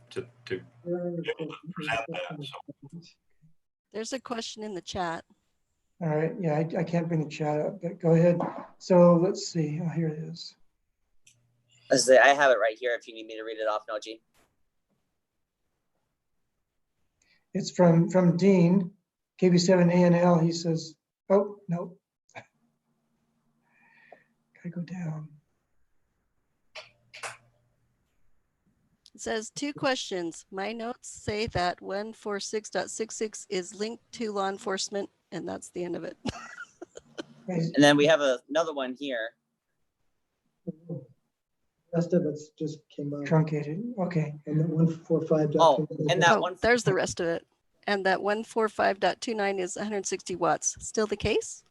be able to present that. So. There's a question in the chat. All right. Yeah, I can't bring the chat up, but go ahead. So let's see. Oh, here it is. I have it right here if you need me to read it off, Noji. It's from Dean, KB7ANL. He says, oh, no. Gotta go down. It says 2 questions. My notes say that 146.66 is linked to law enforcement, and that's the end of it. And then we have another one here. Rest of it's just came out. Truncated. Okay. And then 145. Oh, and that one. There's the rest of it. And that 145.29 is 160 watts. Still the case?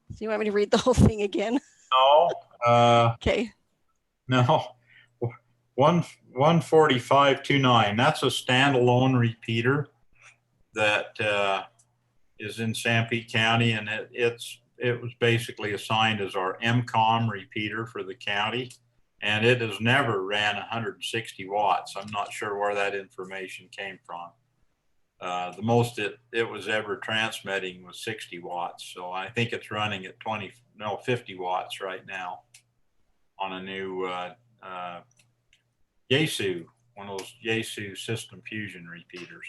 Do you want me to read the whole thing again? No. Okay. No. 145.29. That's a standalone repeater that is in Sanpete County, and it was basically assigned as our MCOM repeater for the county, and it has never ran 160 watts. I'm not sure where that information came from. The most it was ever transmitting was 60 watts. So I think it's running at 50 watts right now on a new Yaesu, one of those Yaesu system fusion repeaters.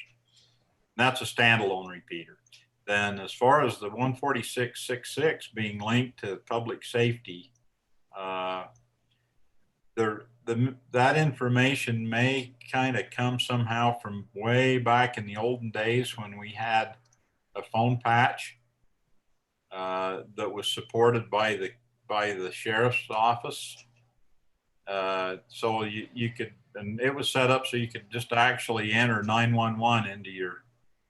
And that's a standalone repeater. Then as far as the 146.66 being linked to public safety, that information may kind of come somehow from way back in the olden days when we had a phone patch that was supported by the sheriff's office. So you could, and it was set up so you could just actually enter 911 into your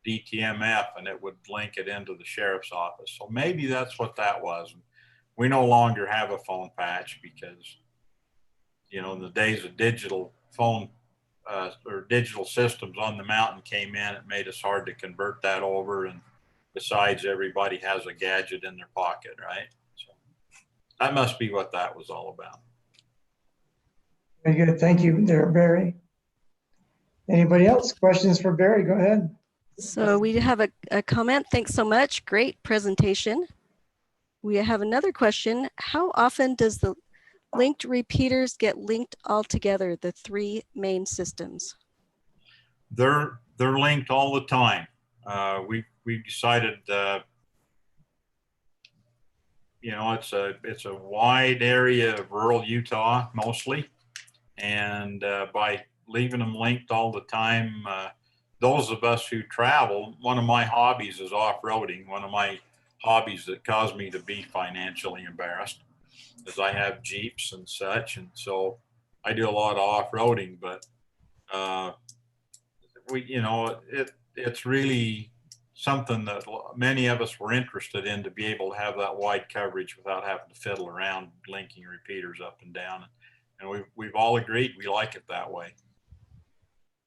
DTMF and it would link it into the sheriff's office. So maybe that's what that was. We no longer have a phone patch because, you know, in the days of digital phone or digital systems on the mountain came in, it made us hard to convert that over. And besides, everybody has a gadget in their pocket, right? So that must be what that was all about. Very good. Thank you there, Barry. Anybody else? Questions for Barry? Go ahead. So we have a comment. Thanks so much. Great presentation. We have another question. How often does the linked repeaters get linked all together, the 3 main systems? They're linked all the time. We've decided, you know, it's a wide area of rural Utah mostly, and by leaving them linked all the time, those of us who travel, one of my hobbies is off-roading. One of my hobbies that caused me to be financially embarrassed is I have Jeeps and such, and so I do a lot of off-roading, but it's really something that many of us were interested in, to be able to have that wide coverage without having to fiddle around linking repeaters up and down. And we've all agreed we like it that way.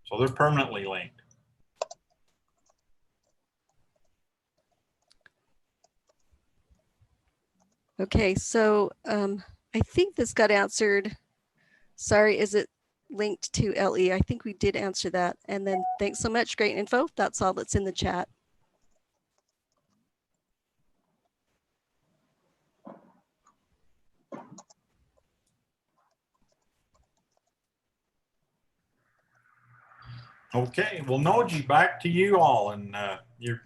So they're permanently linked. Okay, so I think this got answered. Sorry, is it linked to LE? I think we did answer that. And then thanks so much, great info. That's all that's in the chat. Okay, well, Noji, back to you all, and you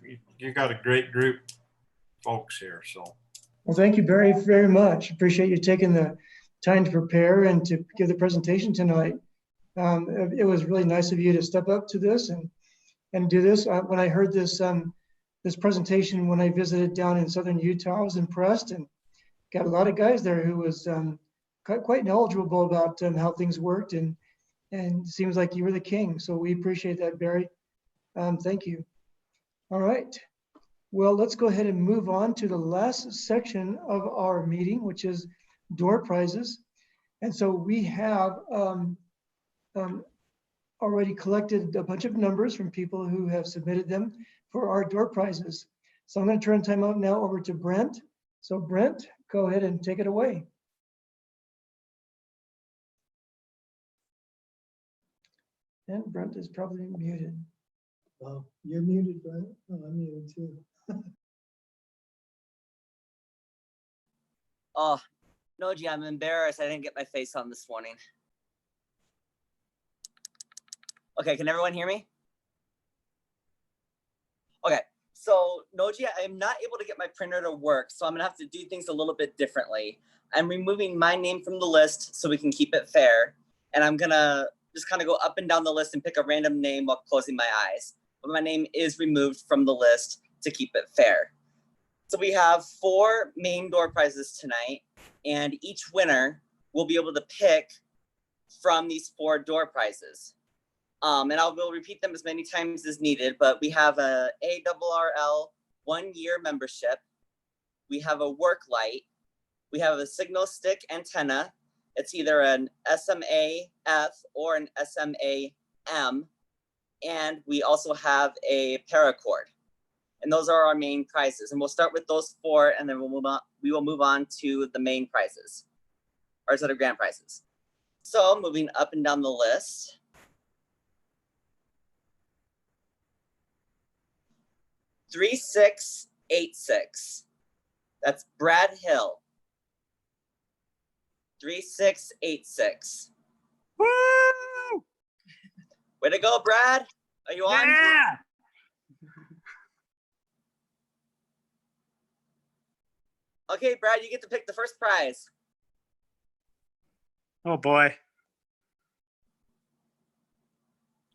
got a great group of folks here. So, Well, thank you very, very much. Appreciate you taking the time to prepare and to give the presentation tonight. It was really nice of you to step up to this and do this. When I heard this this presentation when I visited down in southern Utah, I was impressed, and got a lot of guys there who was quite knowledgeable about how things worked, and it seems like you were the king. So we appreciate that, Barry. Thank you. All right. Well, let's go ahead and move on to the last section of our meeting, which is door prizes. And so we have already collected a bunch of numbers from people who have submitted them for our door prizes. So I'm going to turn time out now over to Brent. So Brent, go ahead and take it away. And Brent is probably muted. Well, you're muted, Brent. Oh, I'm muted too. Oh, Noji, I'm embarrassed. I didn't get my face on this morning. Okay, can everyone hear me? Okay, so Noji, I am not able to get my printer to work, so I'm gonna have to do things a little bit differently. I'm removing my name from the list so we can keep it fair. And I'm gonna just kind of go up and down the list and pick a random name while closing my eyes. But my name is removed from the list to keep it fair. So we have 4 main door prizes tonight, and each winner will be able to pick from these 4 door prizes. And will repeat them as many times as needed, but we have a ARRL 1-year membership. We have a work light. We have a signal stick antenna. It's either an SMA-F or an SMA-M. And we also have a paracord. And those are our main prizes. And we'll start with those 4, and then we will move on to the main prizes, or set of grand prizes. So moving up and down the list. $3686. That's Brad Hill. 3686. Woo! Way to go, Brad. Are you on? Yeah. Okay, Brad, you get to pick the first prize. Oh boy.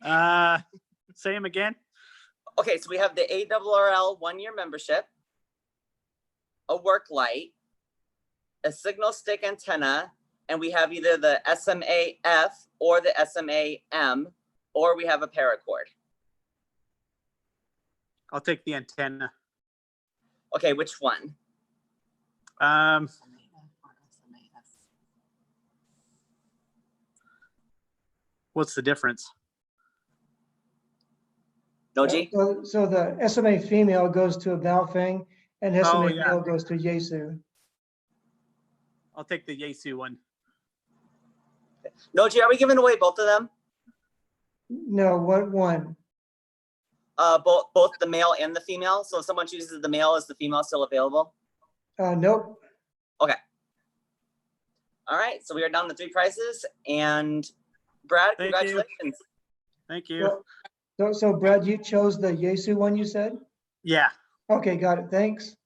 Say them again. Okay, so we have the ARRL 1-year membership, a work light, a signal stick antenna, and we have either the SMA-F or the SMA-M, or we have a paracord. I'll take the antenna. Okay, which one? What's the difference? Noji? So the SMA female goes to a Baofeng, and SMA yeah. male goes to Yaesu. I'll take the Yaesu one. Noji, are we giving away both of them? No, what one? Both the male and the female. So if someone chooses the male, is the female still available? Nope. Okay. All right, so we are down to 3 prizes, and Brad, Thank you. congratulations. Thank you. So Brad, you chose the Yaesu one, you said? Yeah. Okay, got it. Thanks.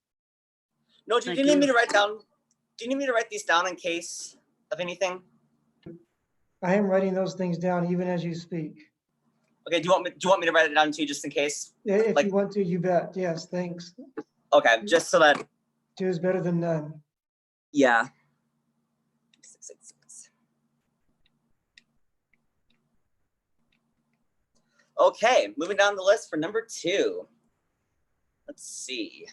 Noji, do Thank you need me you. to write down? Do you need me to write these down in case of anything? I am writing those things down even as you speak. Okay, do you want me to write it down too, just in case? If Like- you want to, you bet. Yes, thanks. Okay, just so that, 2 is better than none. yeah. 666. Okay, moving down the list for number 2. Let's see.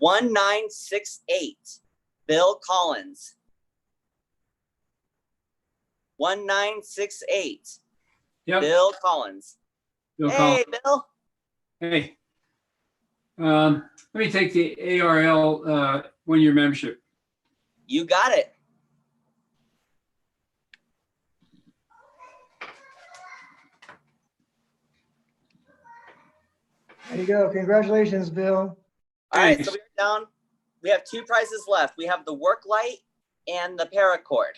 $1968, Bill Collins. 1968, Yep. Bill Collins. Bill Hey, Collins. Bill. Hey. Let me take the ARL 1-year membership. You got it. There you go. Congratulations, Bill. All right, Thanks. so we're down. We have 2 prizes left. We have the work light and the paracord.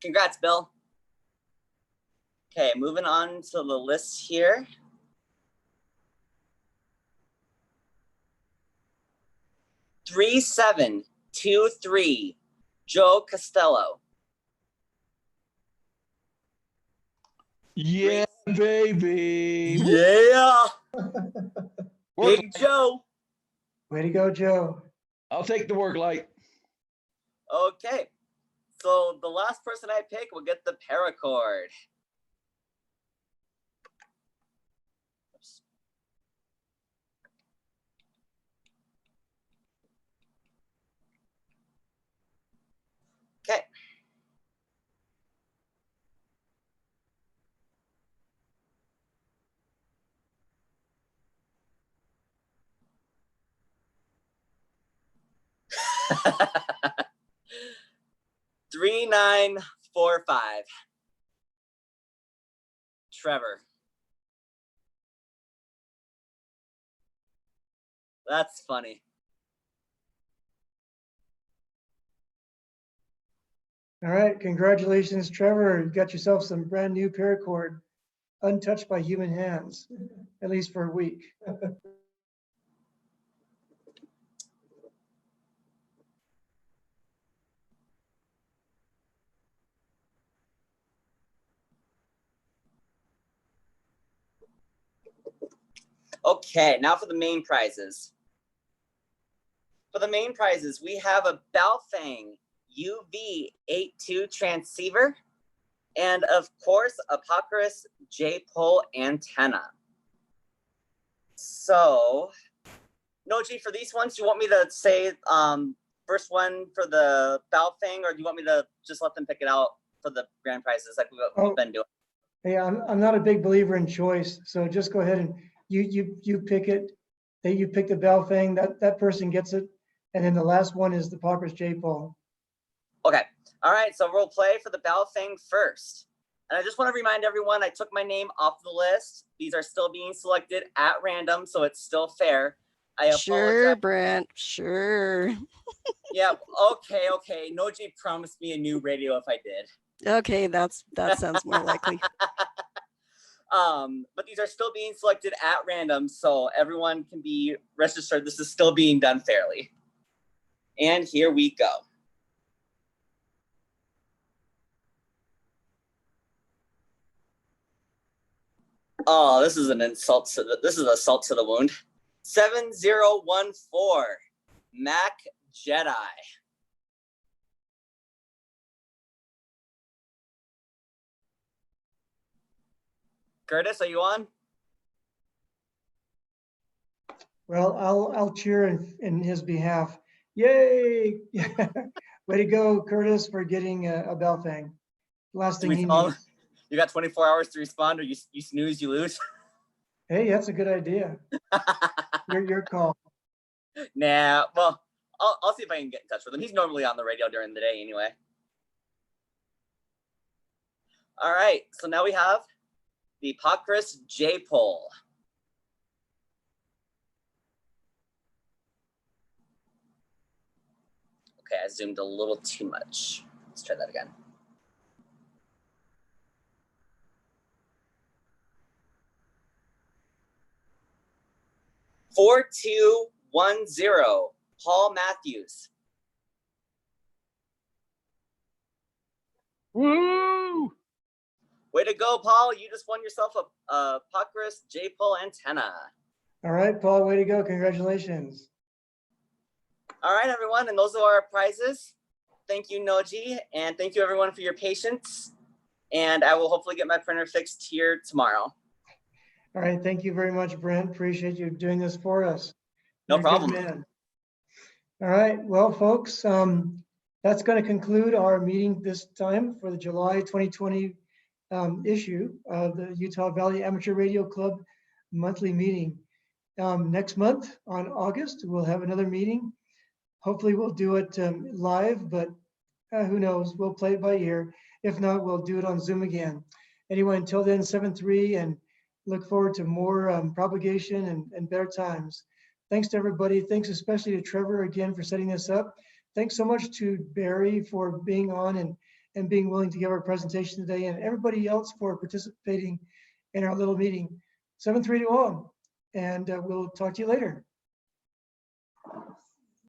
Congrats, Bill. Okay, moving on to the list here. $3723, Joe Costello. Yeah, baby. Yeah, Work- Big Joe. Way to go, Joe. I'll take the work light. Okay, so the last person I pick will get the paracord. Oops. Okay. $3945. Trevor. That's funny. All right. Congratulations, Trevor. You got yourself some brand new paracord, untouched by human hands, at least for a week. Okay, now for the main prizes. For the main prizes, we have a Baofeng UV82 transceiver, and of course, a Papyrus J-pole antenna. So, Noji, for these ones, do you want me to say first one for the Baofeng, or do you want me to just let them pick it out for the grand prizes like we've been doing? Hey, I'm not a big believer in choice, so just go ahead and you pick it. That you pick the Baofeng, that person gets it, and then the last one is the Papyrus J-pole. Okay. All right. So we'll play for the Baofeng first. And I just want to remind everyone, I took my name off the list. These are still being selected at random, so it's still fair. I Sure, apologize. Brent. Sure. Yeah. Okay. Okay. Noji promised me a new radio if I did. Okay, that sounds more likely. But these are still being selected at random, so everyone can be rest assured this is still being done fairly. And here we go. Oh, this is an insult to the, this is assault to the wound. 7014, Mac Jedi. Curtis, are you on? Well, I'll cheer in his behalf. Yay! Way to go, Curtis, for getting a Baofeng. Last Do thing we he tell him needs. you got 24 hours to respond, or you snooze, you lose? Hey, that's a good idea. Your call. Nah, well, I'll see if I can get in touch with him. He's normally on the radio during the day anyway. All right, so now we have the Papyrus J-pole. Okay, I zoomed a little too much. Let's try that again. $4210, Paul Matthews. Woo! Way to go, Paul. You just won yourself a Papyrus J-pole antenna. All right, Paul, way to go. Congratulations. All right, everyone, and those are our prizes. Thank you, Noji, and thank you everyone for your patience. And I will hopefully get my printer fixed here tomorrow. All right, thank you very much, Brent. Appreciate you doing this for us. No You're a good problem. man. All right, well, folks, that's going to conclude our meeting this time for the July 2020 issue of the Utah Valley Amateur Radio Club monthly meeting. Next month on August, we'll have another meeting. Hopefully we'll do it live, but who knows? We'll play it by ear. If not, we'll do it on Zoom again. Anyway, until then, 7-3, and look forward to more propagation and better times. Thanks to everybody. Thanks especially to Trevor again for setting this up. Thanks so much to Barry for being on and being willing to give our presentation today, and everybody else for participating in our little meeting. 7-3 to all, and we'll talk to you later.